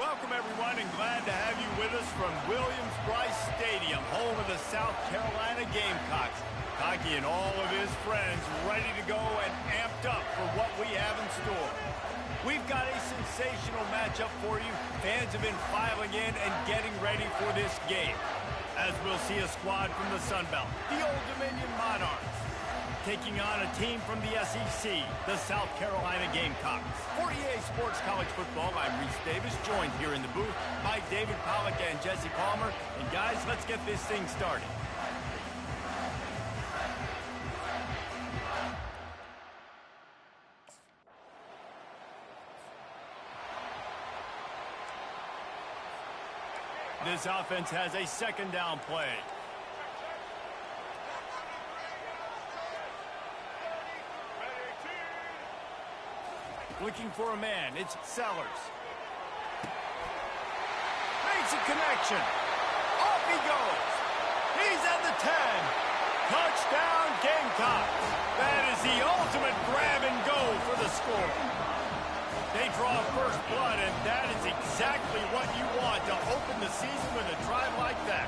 Welcome, everyone, and glad to have you with us from Williams-Brice Stadium, home of the South Carolina Gamecocks. Cocky and all of his friends ready to go and amped up for what we have in store. We've got a sensational matchup for you. Fans have been filing in and getting ready for this game, as we'll see a squad from the Sun Belt, the Old Dominion Monarchs, taking on a team from the SEC, the South Carolina Gamecocks. For EA Sports College Football, I'm Reese Davis, joined here in the booth by David Pollack and Jesse Palmer. And guys, let's get this thing started. This offense has a second down play. Looking for a man, it's Sellers. Makes a connection. Off he goes. He's at the 10. Touchdown, Gamecocks. That is the ultimate grab and go for the score. They draw first blood, and that is exactly what you want to open the season with a drive like that.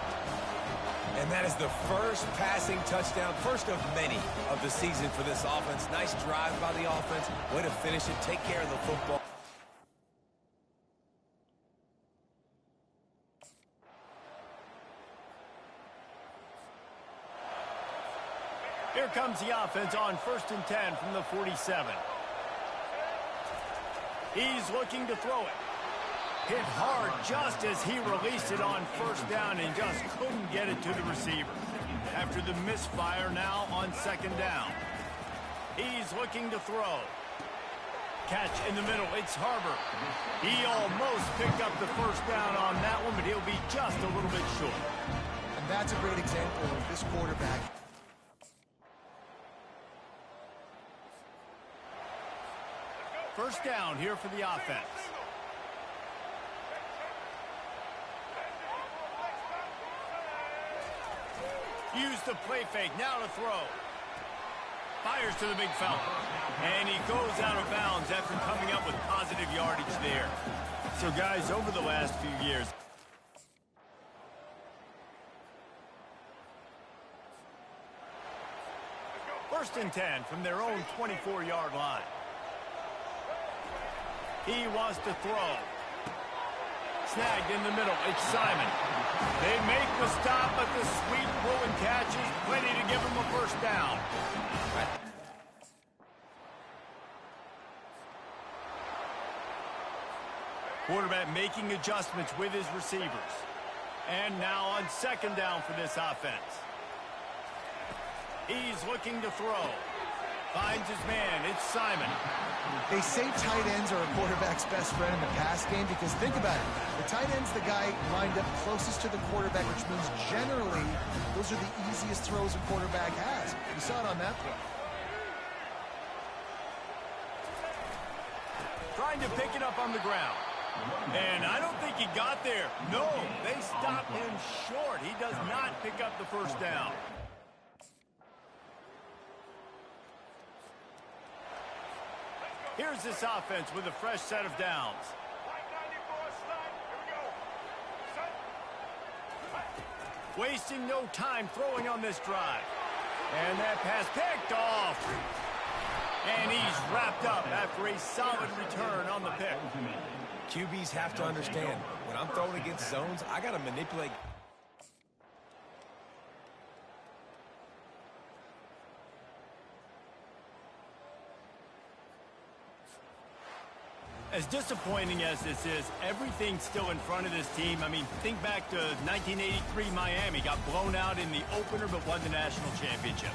And that is the first passing touchdown, first of many of the season for this offense. Nice drive by the offense. Way to finish it, take care of the football. Here comes the offense on 1st and 10 from the 47. He's looking to throw it. Hit hard just as he released it on first down and just couldn't get it to the receiver. After the misfire, now on second down. He's looking to throw. Catch in the middle, it's Harbor. He almost picked up the first down on that one, but he'll be just a little bit short. And that's a great example of this quarterback. First down here for the offense. Use the play fake, now to throw. Fires to the big fella. And he goes out of bounds after coming up with positive yardage there. So, guys, over the last few years, first and 10 from their own 24-yard line. He wants to throw. Snagged in the middle, it's Simon. They make the stop, but the sweet throw and catch is plenty to give him a first down. Quarterback making adjustments with his receivers. And now on second down for this offense. He's looking to throw. Finds his man, it's Simon. They say tight ends are a quarterback's best friend in the pass game because think about it. The tight end's the guy lined up closest to the quarterback, which means generally those are the easiest throws a quarterback has. You saw it on that play. Trying to pick it up on the ground. And I don't think he got there. No, they stopped him short. He does not pick up the first down. Here's this offense with a fresh set of downs. Wasting no time throwing on this drive. And that pass picked off. And he's wrapped up after a solid return on the pick. QBs have to understand, when I'm throwing against zones, I got to manipulate. As disappointing as this is, everything's still in front of this team. I mean, think back to 1983 Miami. Got blown out in the opener but won the national championship.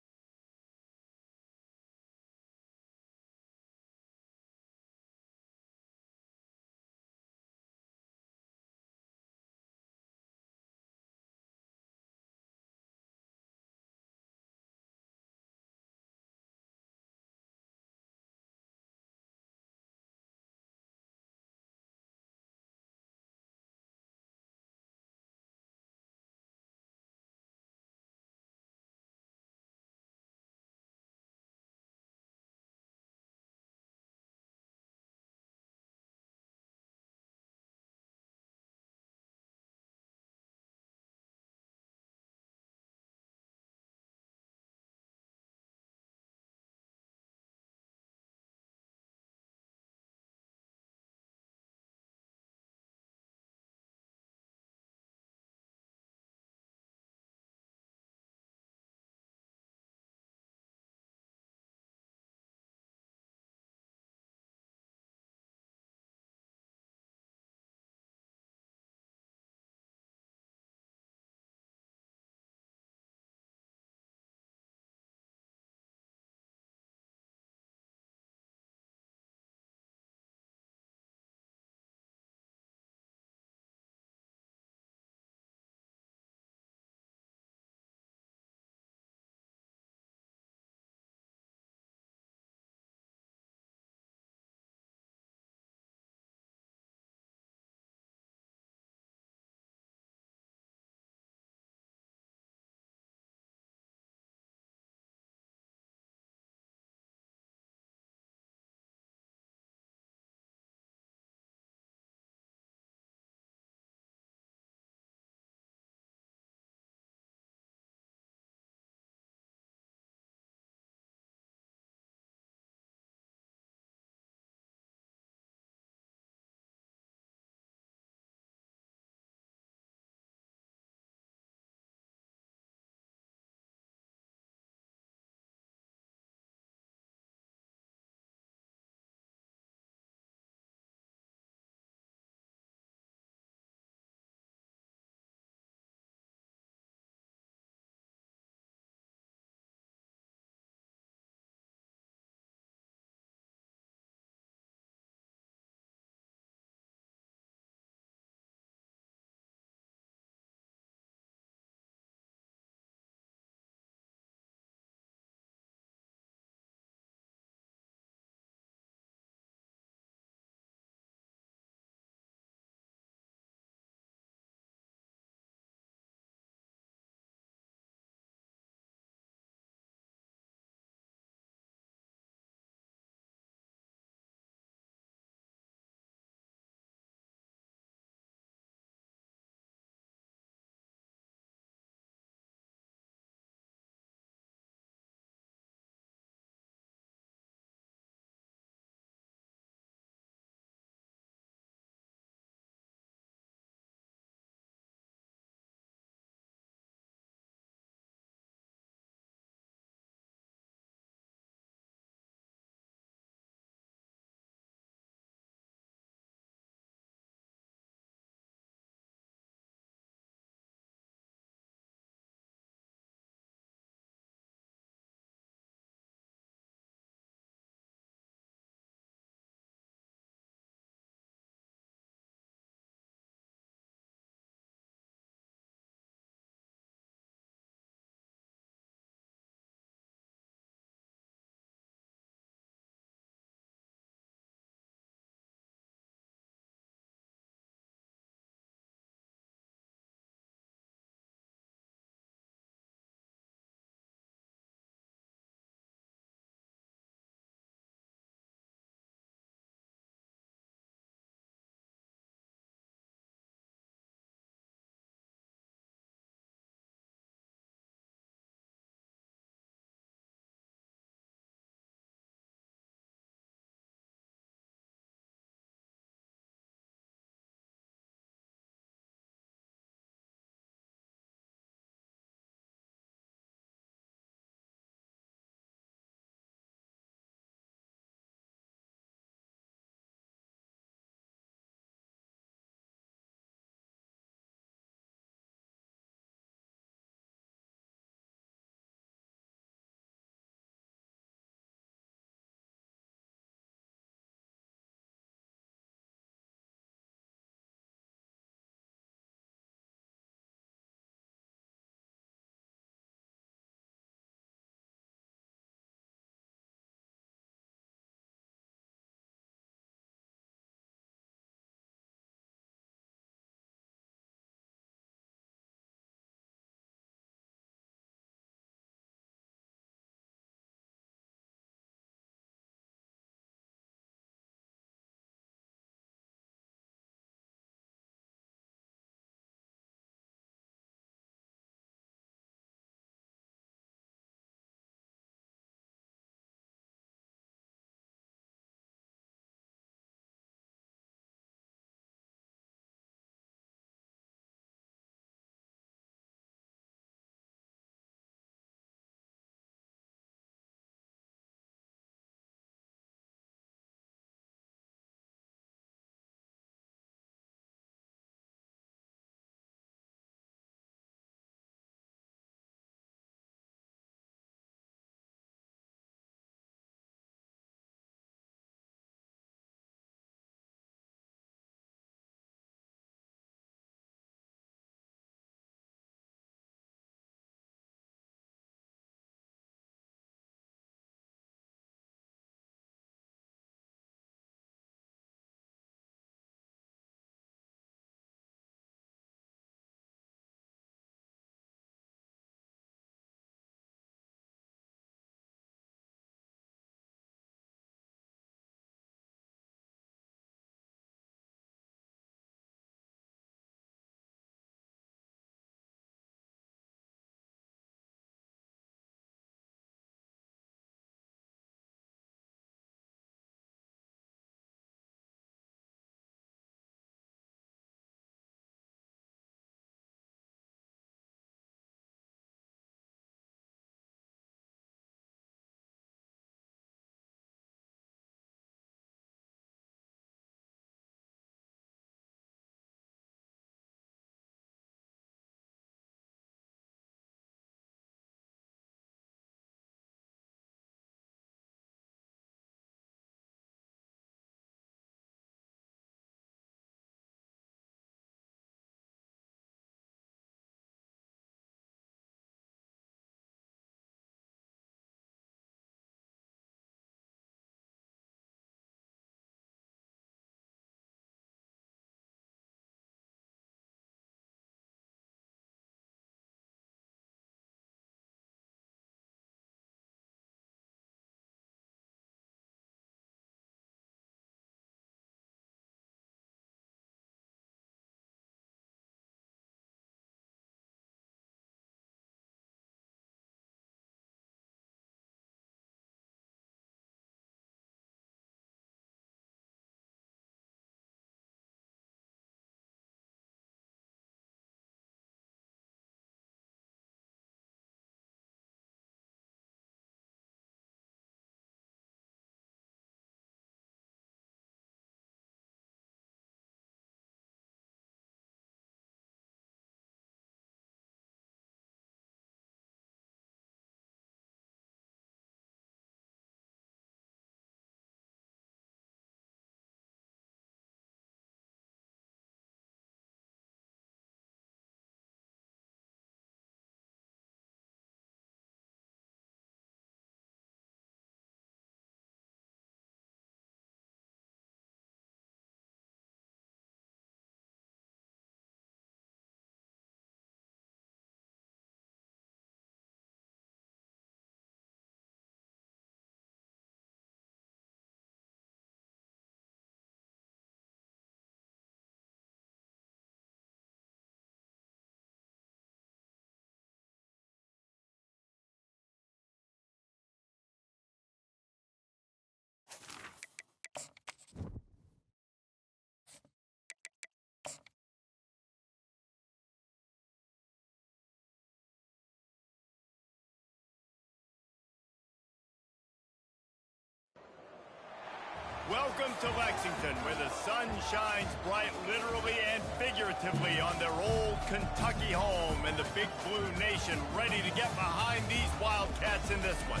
Welcome to Lexington, where the sun shines bright literally and figuratively on their old Kentucky home, and the Big Blue Nation ready to get behind these Wildcats in this one.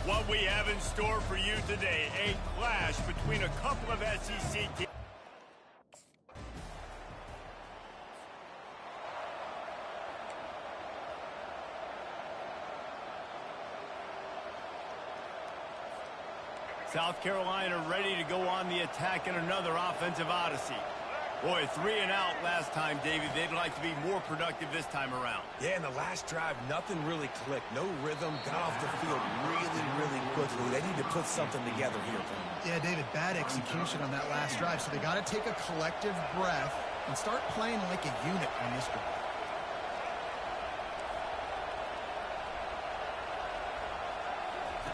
What we have in store for you today, a clash between a couple of SEC teams. South Carolina ready to go on the attack in another offensive odyssey. Boy, 3 and out last time, Davey. They'd like to be more productive this time around. Yeah, in the last drive, nothing really clicked. No rhythm, got off the field really quickly. They need to put something together here. Yeah, David, bad execution on that last drive, so they got to take a collective breath and start playing like a unit on this drive.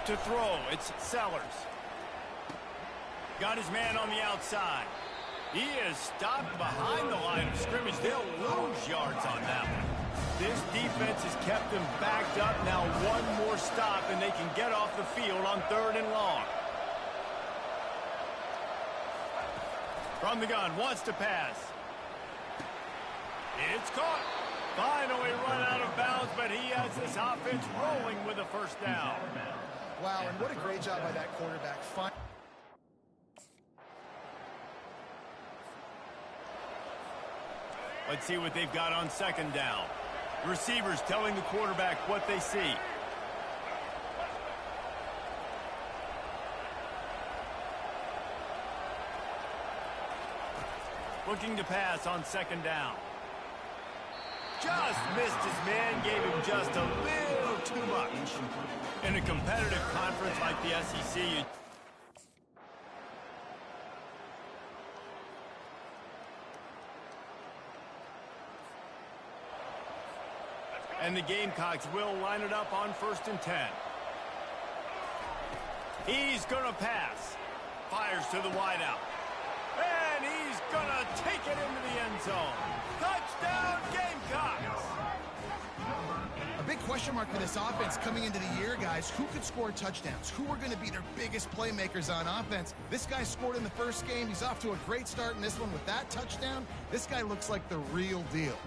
To throw, it's Sellers. Got his man on the outside. He is stopped behind the line of scrimmage. They'll lose yards on that one. This defense has kept them backed up. Now one more stop, and they can get off the field on 3rd and long. From the gun, wants to pass. It's caught. Finally run out of bounds, but he has this offense rolling with a first down. Wow, and what a great job by that quarterback. Let's see what they've got on 2nd down. The receivers telling the quarterback what they see. Looking to pass on 2nd down. Just missed his man, gave him just a little too much. In a competitive conference like the SEC, and the Gamecocks will line it up on 1st and 10. He's going to pass. Fires to the wideout. And he's going to take it into the end zone. Touchdown, Gamecocks! A big question mark for this offense coming into the year, guys. Who could score touchdowns? Who are going to be their biggest playmakers on offense? This guy scored in the first game. He's off to a great start in this one with that touchdown. This guy looks like the real deal.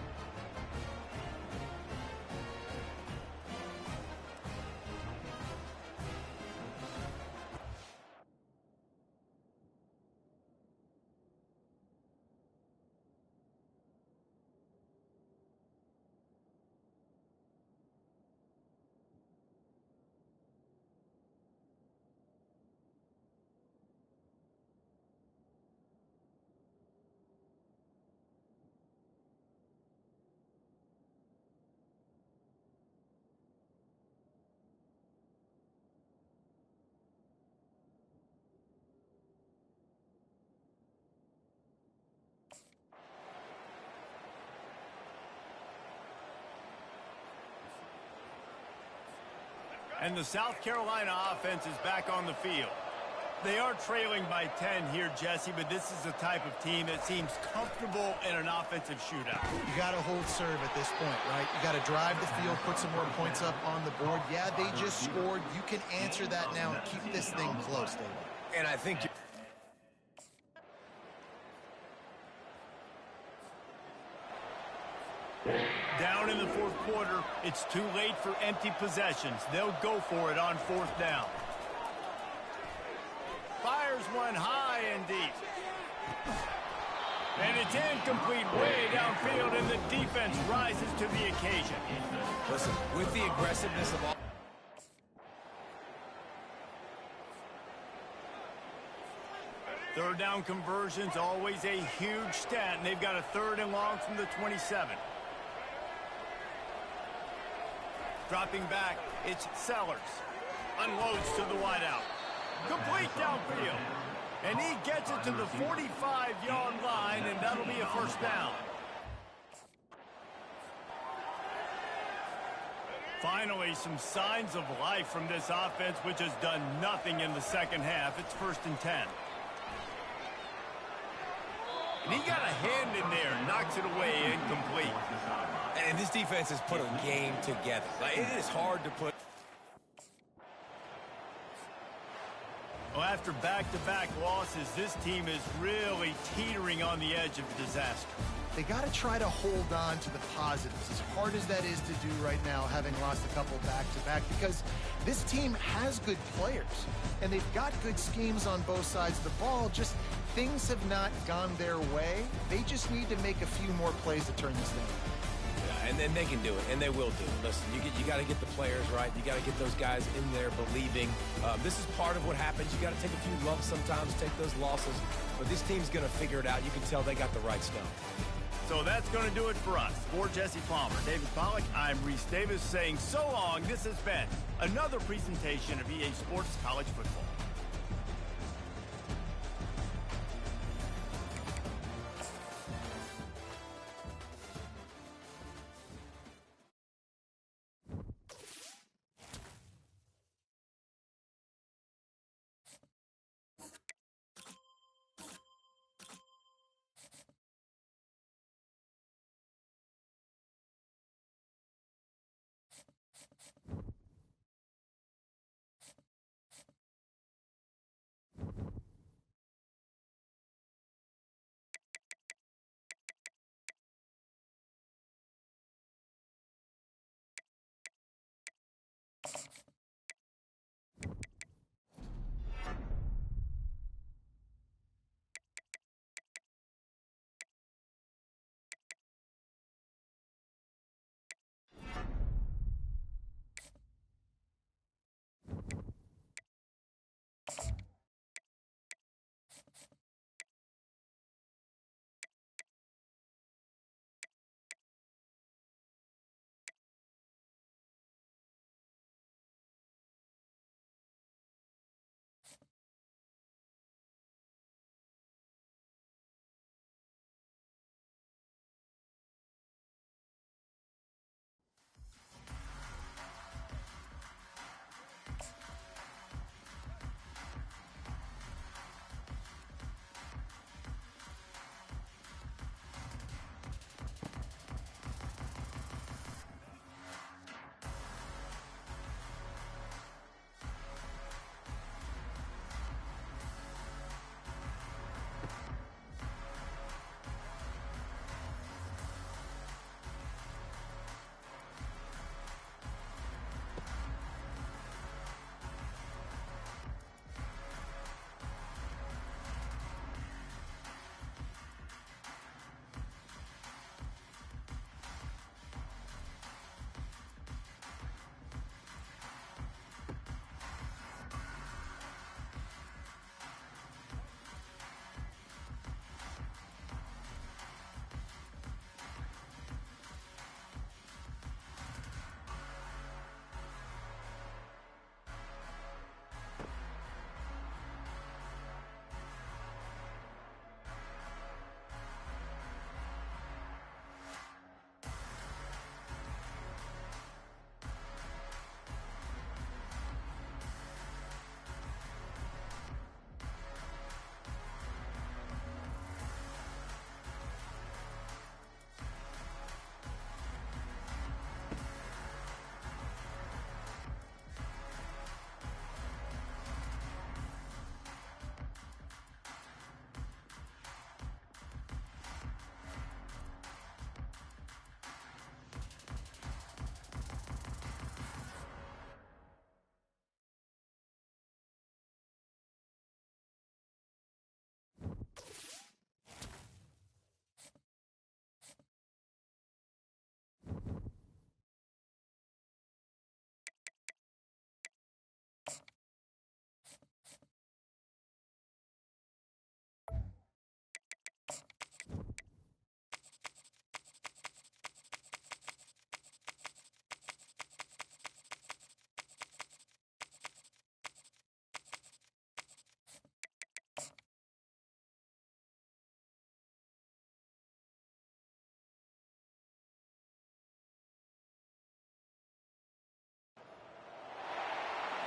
And the South Carolina offense is back on the field. They are trailing by 10 here, Jesse, but this is the type of team that seems comfortable in an offensive shootout. You got to hold serve at this point, right? You got to drive the field, put some more points up on the board. Yeah, they just scored. You can answer that now and keep this thing close, David. And I think Down in the 4th quarter, it's too late for empty possessions. They'll go for it on 4th down. Fires one high and deep. And it's incomplete way downfield, and the defense rises to the occasion. Listen, with the aggressiveness of all... Third down conversions, always a huge stat, and they've got a 3rd and long from the 27. Dropping back, it's Sellers. Unloads to the wideout. Complete downfield. And he gets it to the 45-yard line, and that'll be a first down. Finally, some signs of life from this offense, which has done nothing in the 2nd half. It's 1st and 10. And he got a hand in there, knocks it away, incomplete. And this defense has put a game together. Like, it is hard to put... Well, after After back-to-back losses, this team is really teetering on the edge of disaster. They got to try to hold on to the positives, as hard as that is to do right now, having lost a couple back-to-back, because this team has good players, and they've got good schemes on both sides of the ball. Just things have not gone their way. They just need to make a few more plays to turn this thing around. Yeah, and then they can do it, and they will do it. Listen, you got to get the players right. You got to get those guys in there believing. This is part of what happens. You got to take a few lumps sometimes, take those losses, but this team's going to figure it out. You can tell they got the right stuff. So that's going to do it for us. For Jesse Palmer, David Pollack, I'm Reese Davis saying so long. This has been another presentation of EA Sports College Football.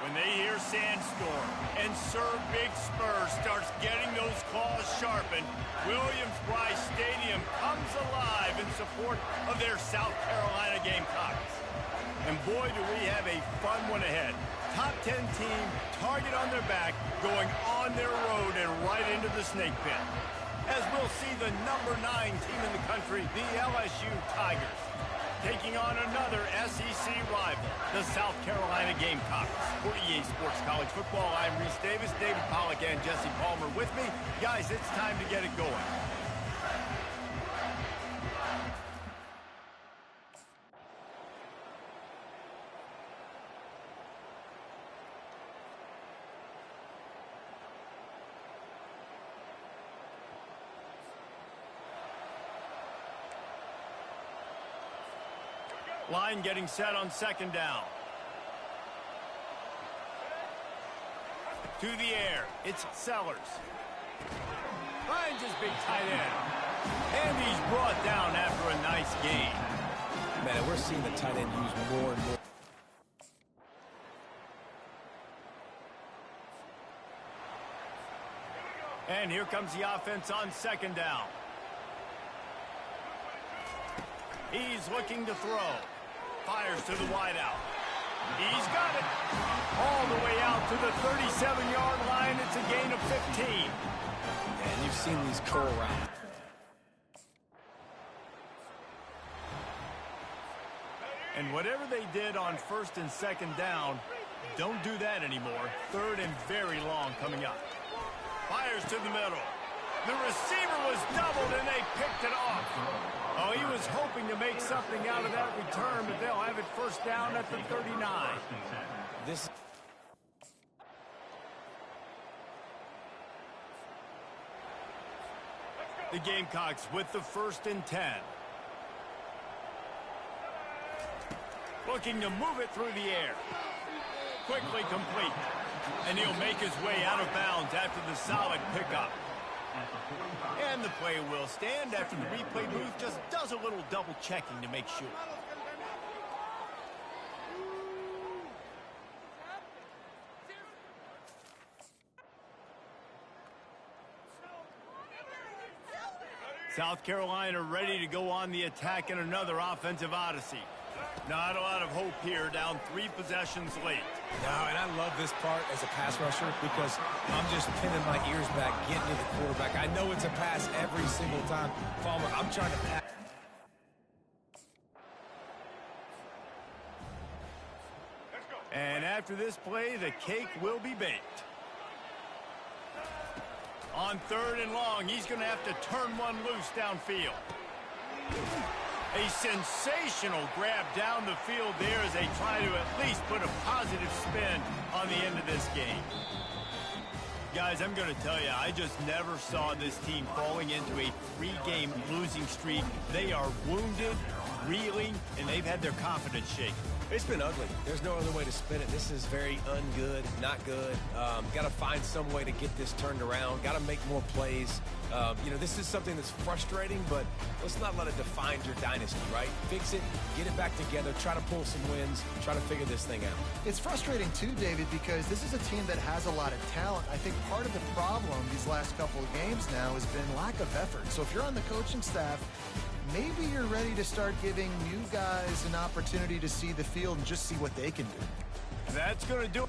When they hear Sandstorm and Sir Big Spur starts getting those claws sharpened, Williams-Brice Stadium comes alive in support of their South Carolina Gamecocks. And boy, do we have a fun one ahead. Top 10 team, target on their back, going on their road and right into the snake pit. As we'll see the number 9 team in the country, the LSU Tigers, taking on another SEC rival, the South Carolina Gamecocks. For EA Sports College Football, I'm Reese Davis, David Pollack, and Jesse Palmer with me. Guys, it's time to get it going. Line getting set on second down. To the air, it's Sellers. Finds his big tight end. And he's brought down after a nice gain. Man, we're seeing the tight end used more and more. And here comes the offense on second down. He's looking to throw. Fires to the wideout. He's got it. All the way out to the 37-yard line. It's a gain of 15. And you've seen these curl routes. And whatever they did on first and second down, don't do that anymore. Third and very long coming up. Fires to the middle. The receiver was doubled, and they picked it off. Oh, he was hoping to make something out of that return, but they'll have it first down at the 39. The Gamecocks with the first and 10. Looking to move it through the air. Quickly complete. And he'll make his way out of bounds after the solid pickup. And the play will stand after the replay booth just does a little double checking to make sure. South Carolina ready to go on the attack in another offensive odyssey. Not a lot of hope here, down 3 possessions late. No, and I love this part as a pass rusher because I'm just pinning my ears back, getting to the quarterback. I know it's a pass every single time. Palmer, I'm trying to pass. And after this play, the cake will be baked. On third and long, he's going to have to turn one loose downfield. A sensational grab down the field there as they try to at least put a positive spin on the end of this game. Guys, I'm going to tell you, I just never saw this team falling into a 3-game losing streak. They are wounded, reeling, and they've had their confidence shaken. It's been ugly. There's no other way to spin it. This is very ungood, not good. Got to find some way to get this turned around. Got to make more plays. You know, this is something that's frustrating, but let's not let it define your dynasty, right? Fix it, get it back together, try to pull some wins, try to figure this thing out. It's frustrating too, David, because this is a team that has a lot of talent. I think part of the problem these last couple of games now has been lack of effort. So if you're on the coaching staff, maybe you're ready to start giving new guys an opportunity to see the field and just see what they can do. That's going to do it.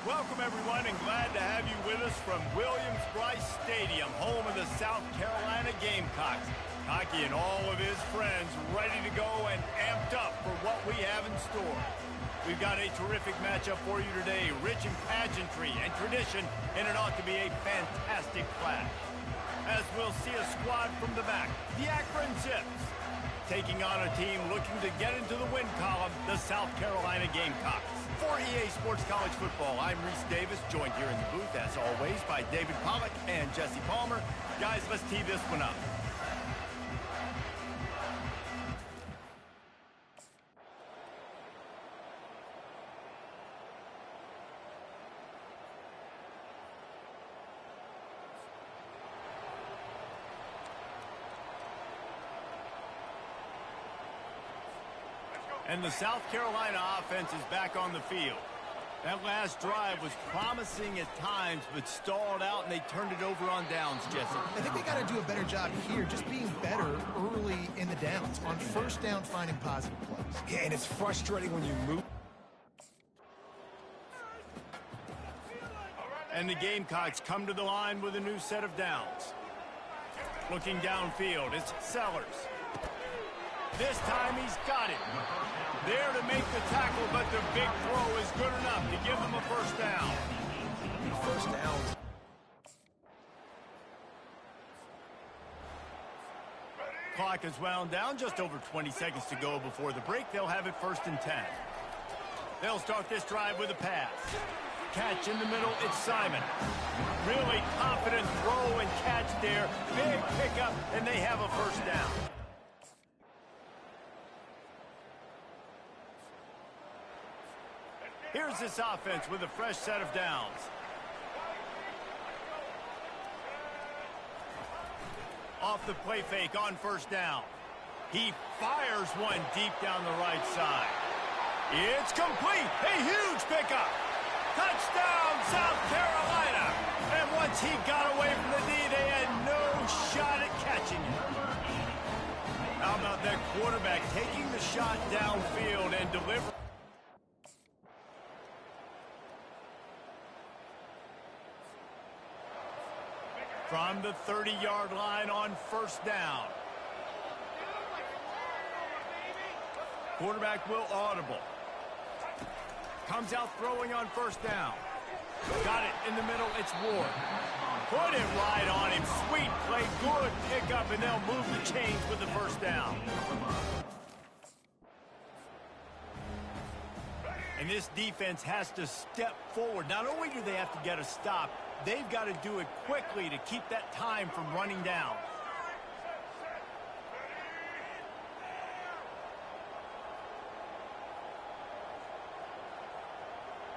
Welcome, everyone, and glad to have you with us from Williams-Brice Stadium, home of the South Carolina Gamecocks. Cocky and all of his friends ready to go and amped up for what we have in store. We've got a terrific matchup for you today, rich in pageantry and tradition, and it ought to be a fantastic clash. As we'll see a squad from the back, the Akron Zips, taking on a team looking to get into the win column, the South Carolina Gamecocks. For EA Sports College Football, I'm Reese Davis, joined here in the booth, as always, by David Pollack and Jesse Palmer. Guys, let's tee this one up. And the South Carolina offense is back on the field. That last drive was promising at times, but stalled out, and they turned it over on downs, Jesse. I think they got to do a better job here, just being better early in the downs, on first down, finding positive plays. Yeah, and it's frustrating when you move. And the Gamecocks come to the line with a new set of downs. Looking downfield, it's Sellers. This time he's got it. There to make the tackle, but the big throw is good enough to give them a first down. First downs. Clock is wound down, just over 20 seconds to go before the break. They'll have it 1st and 10. They'll start this drive with a pass. Catch in the middle, it's Simon. Really confident throw and catch there. Big pickup, and they have a first down. Here's this offense with a fresh set of downs. Off the play fake on first down. He fires one deep down the right side. It's complete. A huge pickup. Touchdown, South Carolina. And once he got away from the D, they had no shot at catching it. How about that quarterback taking the shot downfield and delivering? From the 30-yard line on first down. Quarterback will audible. Comes out throwing on first down. Got it in the middle, it's Ward. Put it right on him. Sweet play, good pickup, and they'll move the chains with the first down. And this defense has to step forward. Not only do they have to get a stop, they've got to do it quickly to keep that time from running down.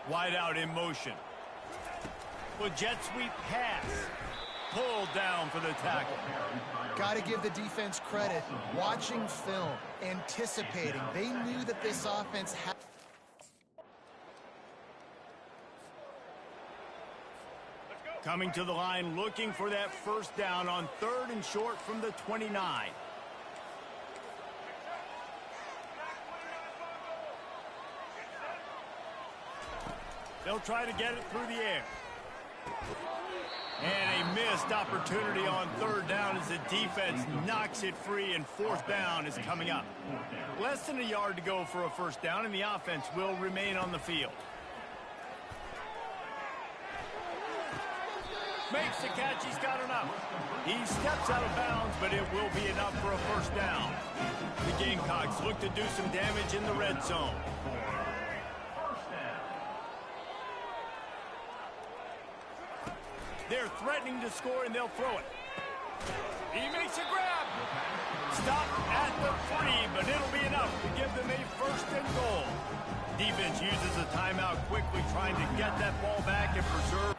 Wide out in motion. With jet sweep pass. Pulled down for the tackle. Got to give the defense credit. Watching film, anticipating. They knew that this offense had... Coming to the line, looking for that first down on 3rd and short from the 29. They'll try to get it through the air. And a missed opportunity on 3rd down as the defense knocks it free, and 4th down is coming up. Less than a yard to go for a first down, and the offense will remain on the field. Makes the catch. He's got enough. He steps out of bounds, but it will be enough for a first down. The Gamecocks look to do some damage in the red zone. They're threatening to score, and they'll throw it. He makes a grab. Stop at the 3, but it'll be enough to give them a first and goal. Defense uses a timeout quickly, trying to get that ball back and preserve.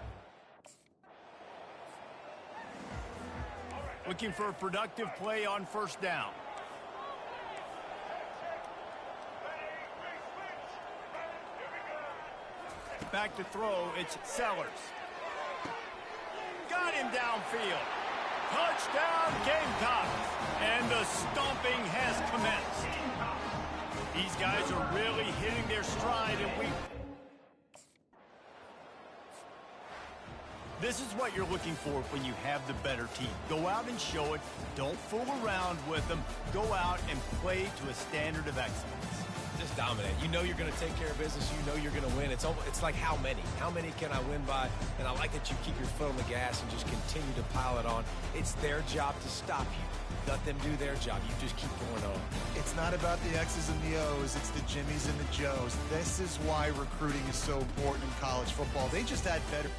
Looking for a productive play on first down. Back to throw, it's Sellers. Got him downfield. Touchdown, Gamecocks. And the stomping has commenced. These guys are really hitting their stride, and this is what you're looking for when you have the better team. Go out and show it. Don't fool around with them. Go out and play to a standard of excellence. Just dominate. You know you're going to take care of business. You know you're going to win. It's like how many? How many can I win by? And I like that you keep your foot on the gas and just continue to pile it on. It's their job to stop you. Let them do their job. You just keep going on. It's not about the X's and the O's. It's the Jimmies and the Joes. This is why recruiting is so important in college football. They just had better...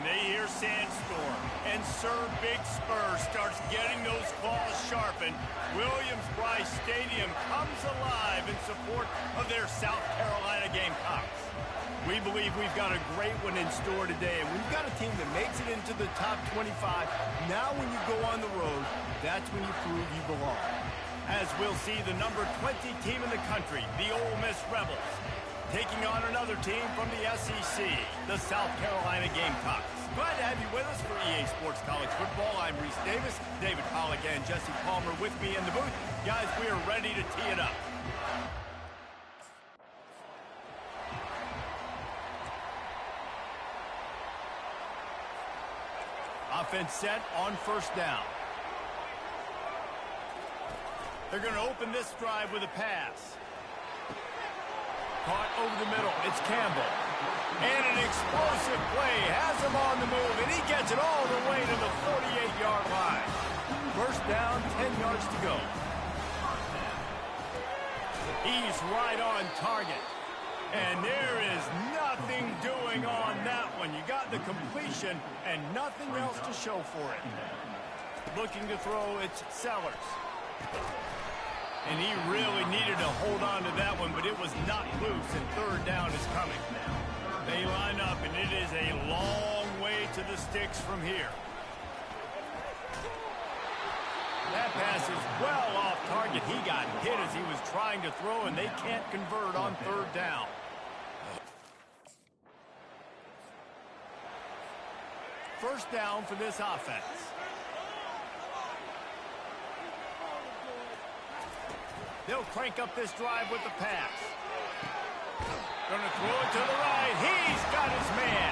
they hear Sandstorm, and Sir Big Spur starts getting those claws sharpened. Williams-Brice Stadium comes alive in support of their South Carolina Gamecocks. We believe we've got a great one in store today, and we've got a team that makes it into the top 25. Now when you go on the road, that's when you prove you belong. As we'll see the number 20 team in the country, the Ole Miss Rebels, taking on another team from the SEC, the South Carolina Gamecocks. Glad to have you with us for EA Sports College Football. I'm Reese Davis, David Pollack and Jesse Palmer with me in the booth. Guys, we are ready to tee it up. Offense set on first down. They're going to open this drive with a pass. Caught over the middle. It's Campbell. And an explosive play. Has him on the move, and he gets it all the way to the 48-yard line. First down, 10 yards to go. He's right on target. And there is nothing doing on that one. You got the completion and nothing else to show for it. Looking to throw, it's Sellers. And he really needed to hold on to that one, but it was not loose, and third down is coming. They line up, and it is a long way to the sticks from here. That pass is well off target. He got hit as he was trying to throw, and they can't convert on third down. First down for this offense. They'll crank up this drive with the pass. Gonna throw it to the right. He's got his man.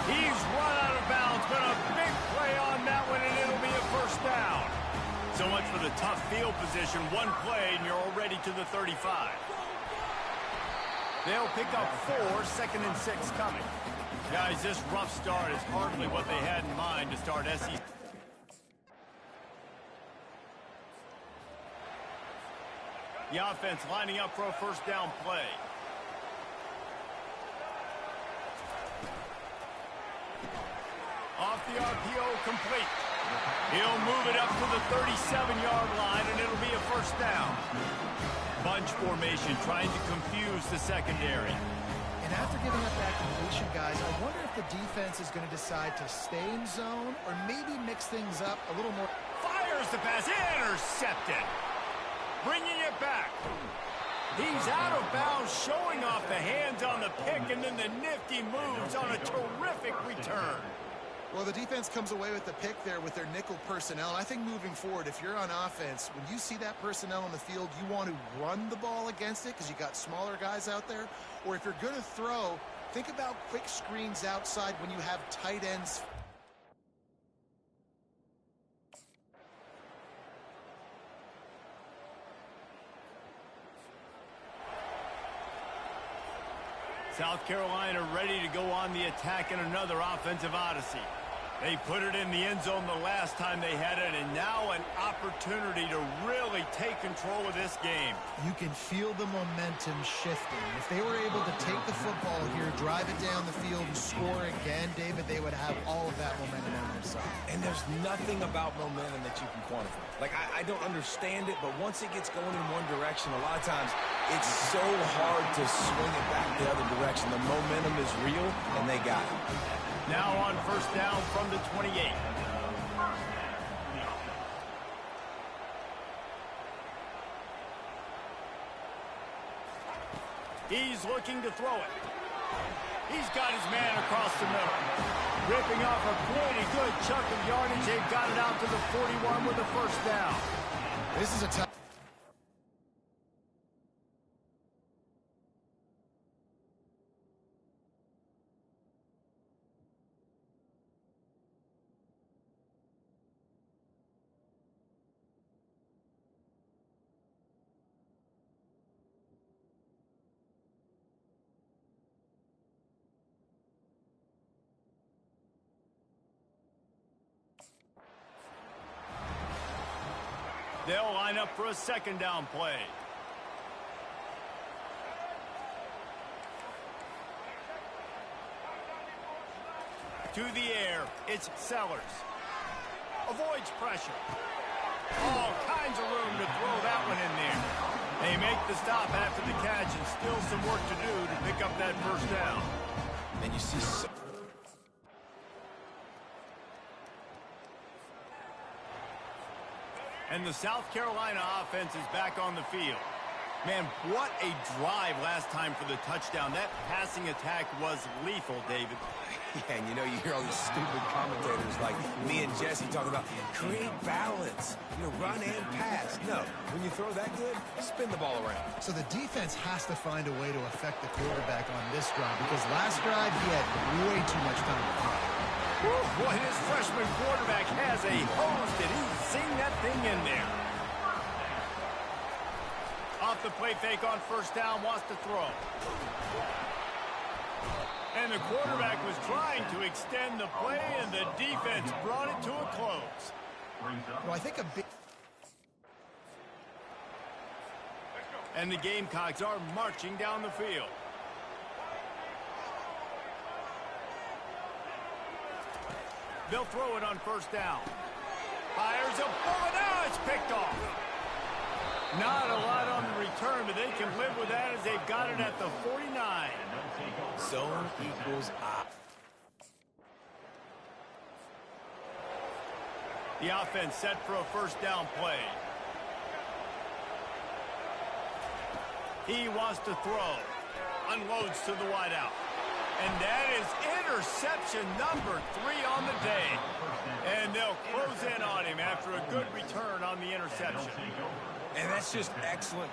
He's run out of bounds, but a big play on that one, and it'll be a first down. So much for the tough field position. One play, and you're already to the 35. They'll pick up 4, second and 6 coming. Guys, this rough start is hardly what they had in mind to start SEC. The offense lining up for a first down play. Off the RPO, complete. He'll move it up to the 37-yard line, and it'll be a first down. Bunch formation, trying to confuse the secondary. And after giving up that completion, guys, I wonder if the defense is going to decide to stay in zone or maybe mix things up a little more. Fires the pass, intercepted. Bringing it back. He's out of bounds, showing off the hands on the pick, and then the nifty moves on a terrific return. Well, the defense comes away with the pick there with their nickel personnel. And I think moving forward, if you're on offense, when you see that personnel on the field, you want to run the ball against it because you got smaller guys out there. Or if you're going to throw, think about quick screens outside when you have tight ends. South Carolina ready to go on the attack in another offensive odyssey. They put it in the end zone the last time they had it, and now an opportunity to really take control of this game. You can feel the momentum shifting. If they were able to take the football here, drive it down the field, and score again, David, they would have all of that momentum on their side. And there's nothing about momentum that you can quantify. Like, I don't understand it, but once it gets going in one direction, a lot of times it's so hard to swing it back the other direction. The momentum is real, and they got it. Now on first down from the 28. He's looking to throw it. He's got his man across the middle. Ripping off a pretty good chunk of yardage. They've got it out to the 41 with a first down. This is a tough. They'll line up for a second down play. To the air, it's Sellers. Avoids pressure. All kinds of room to throw that one in there. They make the stop after the catch, and still some work to do to pick up that first down. And you see... And the South Carolina offense is back on the field. Man, what a drive last time for the touchdown. That passing attack was lethal, David. Yeah, and you know, you hear all these stupid commentators like me and Jesse talking about create balance, run and pass. No, when you throw that good, spin the ball around. So the defense has to find a way to affect the quarterback on this drive, because last drive he had way too much time to throw. Boy, his freshman quarterback has a hose that he's seen that thing in there. Off the play fake on first down, wants to throw. And the quarterback was trying to extend the play, and the defense brought it to a close. Well, I think a big... And the Gamecocks are marching down the field. They'll throw it on first down. Fires a bullet. Now it's picked off. Not a lot on the return, but they can live with that as they've got it at the 49. Zone equals op. The offense set for a first down play. He wants to throw. Unloads to the wideout. And that is interception number 3 on the day. And they'll close in on him after a good return on the interception. And that's just excellent.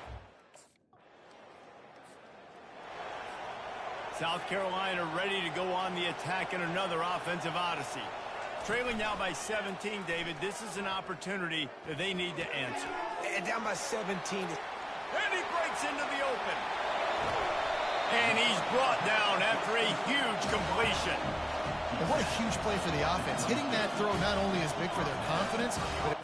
South Carolina ready to go on the attack in another offensive odyssey. Trailing now by 17, David. This is an opportunity that they need to answer. And down by 17. And he breaks into the open. And he's brought down after a huge completion. Well, what a huge play for the offense. Hitting that throw not only is big for their confidence, but...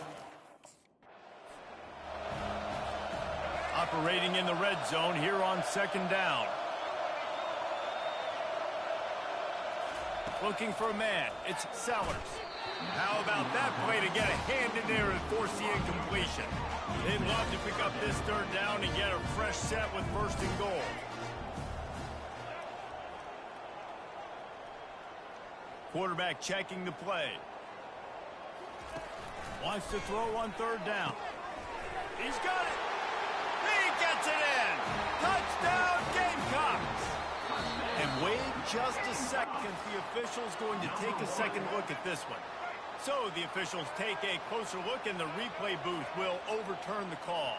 Operating in the red zone here on second down. Looking for a man. It's Sellers. How about that play to get a hand in there and force the incompletion? They'd love to pick up this third down and get a fresh set with first and goal. Quarterback checking the play. Wants to throw on third down. He's got it. He gets it in. Touchdown, Gamecocks. And wait just a second. The official's going to take a second look at this one. So the officials take a closer look, and the replay booth will overturn the call.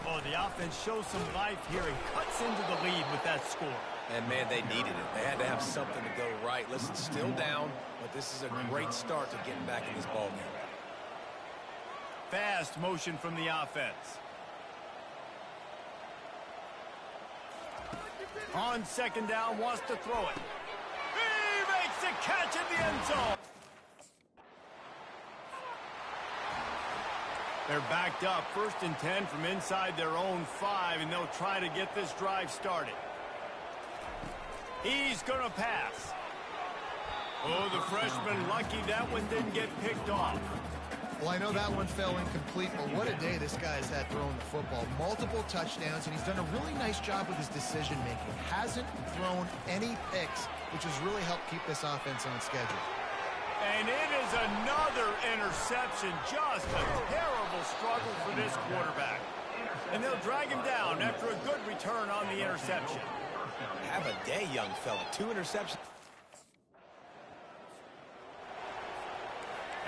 Oh, the offense shows some life here and cuts into the lead with that score. And, man, they needed it. They had to have something to go right. Listen, still down, but this is a great start to getting back in this ballgame. Fast motion from the offense. On second down, wants to throw it. He makes the catch in the end zone. They're backed up, 1st and 10 from inside their own 5, and they'll try to get this drive started. He's going to pass. Oh, the freshman lucky that one didn't get picked off. Well, I know that one fell incomplete, but what a day this guy's had throwing the football. Multiple touchdowns, and he's done a really nice job with his decision-making. Hasn't thrown any picks, which has really helped keep this offense on schedule. And it is another interception. Just a terrible struggle for this quarterback. And they'll drag him down after a good return on the interception. Have a day, young fella. 2 interceptions.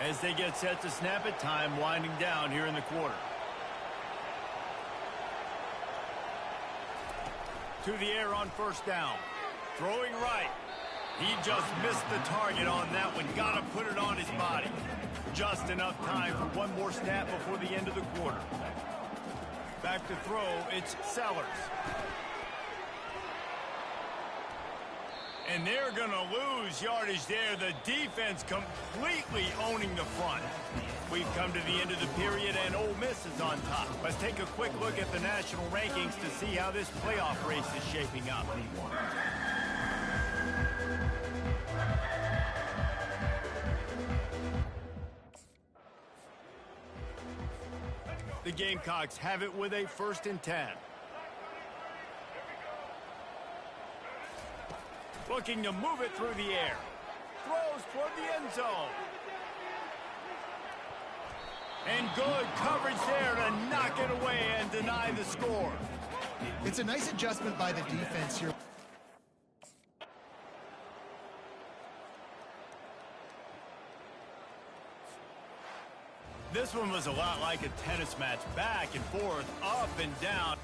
As they get set to snap it, time winding down here in the quarter. To the air on first down. Throwing right. He just missed the target on that one. Got to put it on his body. Just enough time for one more snap before the end of the quarter. Back to throw, it's Sellers. And they're going to lose yardage there. The defense completely owning the front. We've come to the end of the period, and Ole Miss is on top. Let's take a quick look at the national rankings to see how this playoff race is shaping up. The Gamecocks have it with a 1st and 10. Looking to move it through the air. Throws toward the end zone. And good coverage there to knock it away and deny the score. It's a nice adjustment by the defense here. This one was a lot like a tennis match, back and forth, up and down.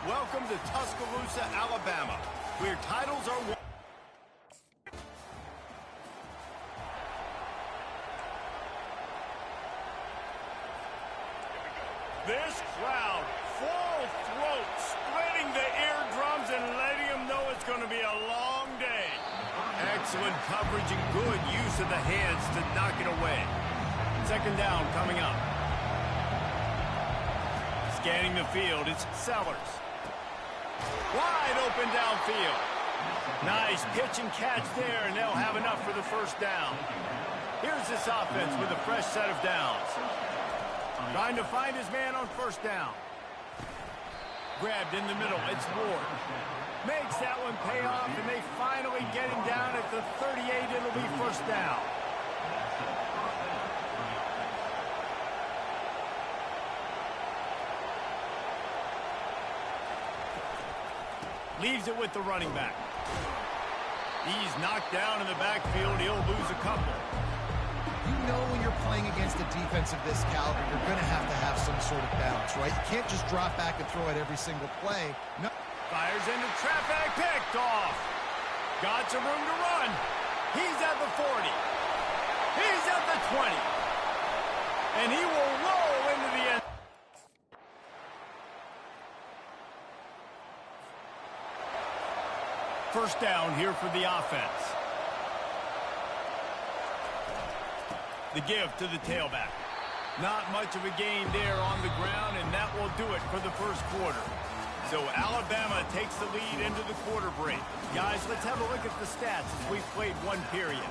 Welcome to Tuscaloosa, Alabama, where titles are won. This crowd, full throat, splitting the eardrums and letting them know it's going to be a long day. Excellent coverage and good use of the hands to knock it away. Second down coming up. Scanning the field, it's Sellers. Wide open downfield. Nice pitch and catch there, and they'll have enough for the first down. Here's this offense with a fresh set of downs. Trying to find his man on first down. Grabbed in the middle, it's Ward. Makes that one pay off, and they finally get him down at the 38. It'll be first down. Leaves it with the running back. He's knocked down in the backfield. He'll lose a couple. You know when you're playing against a defense of this caliber, you're going to have some sort of balance, right? You can't just drop back and throw it every single play. No. Fires into traffic, picked off. Got some room to run. He's at the 40. He's at the 20. And he will roll into the end. First down here for the offense. The give to the tailback. Not much of a gain there on the ground, and that will do it for the first quarter. So Alabama takes the lead into the quarter break. Guys, let's have a look at the stats as we've played one period.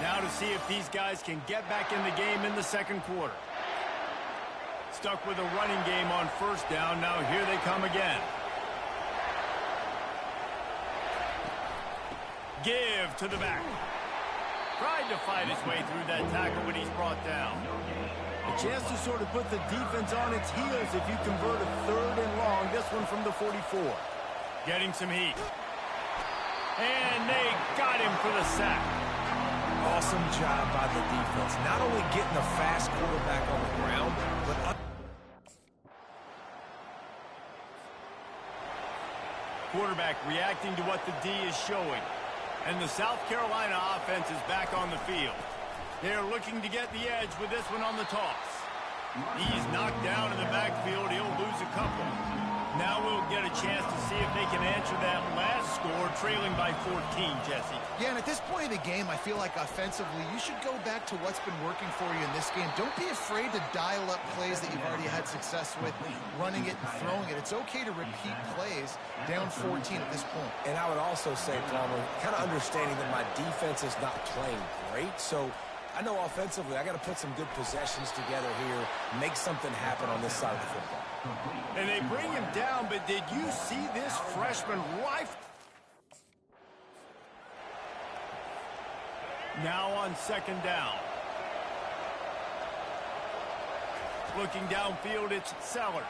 Now to see if these guys can get back in the game in the second quarter. Stuck with a running game on first down. Now here they come again. Give to the back. Tried to fight his way through that tackle, but he's brought down. A chance to sort of put the defense on its heels if you convert a third and long. This one from the 44. Getting some heat. And they got him for the sack. Awesome job by the defense. Not only getting a fast quarterback on the ground, but quarterback reacting to what the D is showing. And the South Carolina offense is back on the field. They're looking to get the edge with this one on the toss. He's knocked down in the backfield. He'll lose a couple. Now we'll get a chance to see if they can answer that last score, trailing by 14, Jesse. Yeah, and at this point of the game, I feel like offensively, you should go back to what's been working for you in this game. Don't be afraid to dial up plays that you've already had success with, running it and throwing it. It's okay to repeat plays down 14 at this point. And I would also say, Palmer, kind of understanding that my defense is not playing great, so I know offensively I got to put some good possessions together here, make something happen on this side of the football. And they bring him down, but did you see this freshman rifle? Now on second down. Looking downfield, it's Sellers.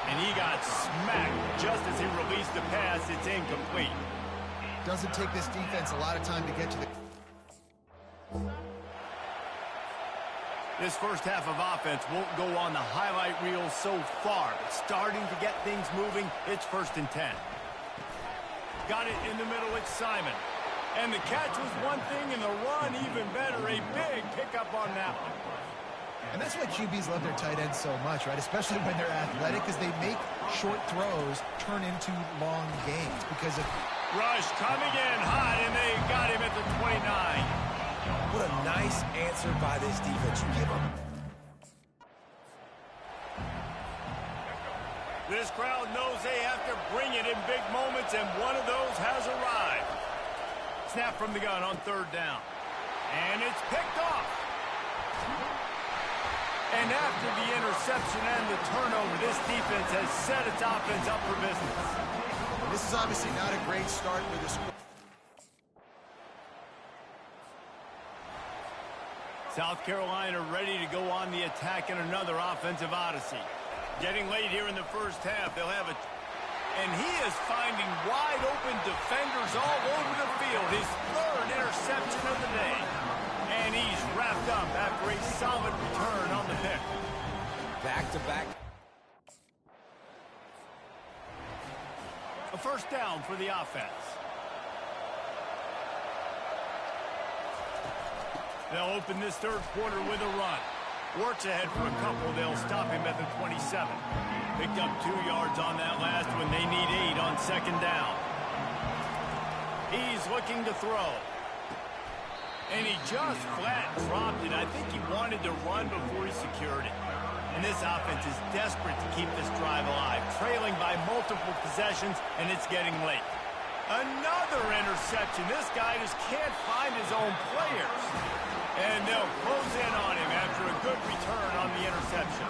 And he got smacked just as he released the pass. It's incomplete. Doesn't take this defense a lot of time to get to the... This first half of offense won't go on the highlight reel so far, but starting to get things moving. It's 1st and 10. Got it in the middle, it's Simon. And the catch was one thing, and the run even better. A big pickup on that one. And that's why QBs love their tight ends so much, right? Especially when they're athletic, because they make short throws turn into long gains. Because of... Rush coming in hot, and they got him at the 29. What a nice answer by this defense. You give them. This crowd knows they have to bring it in big moments, and one of those has arrived. Snap from the gun on third down. And it's picked off. And after the interception and the turnover, this defense has set its offense up for business. This is obviously not a great start for this. South Carolina ready to go on the attack in another offensive odyssey. Getting late here in the first half. They'll have a... And he is finding wide-open defenders all over the field. His third interception of the day. And he's wrapped up after a solid return on the pick. Back-to-back. A first down for the offense. They'll open this third quarter with a run. Works ahead for a couple. They'll stop him at the 27. Picked up 2 yards on that last one. They need 8 on second down. He's looking to throw. And he just flat dropped it. I think he wanted to run before he secured it. And this offense is desperate to keep this drive alive, trailing by multiple possessions, and it's getting late. Another interception. This guy just can't find his own players. And they'll close in on him after a good return on the interception.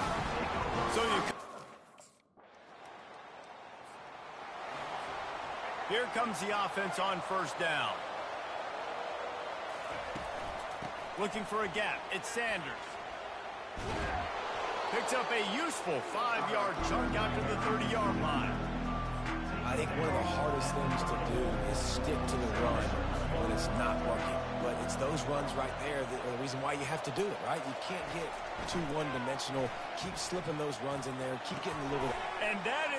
Here comes the offense on first down. Looking for a gap. It's Sanders. Picks up a useful 5-yard chunk out to the 30-yard line. I think one of the hardest things to do is stick to the run when it's not working. But it's those runs right there that are the reason why you have to do it, right? You can't get too one-dimensional. Keep slipping those runs in there. Keep getting a little... And that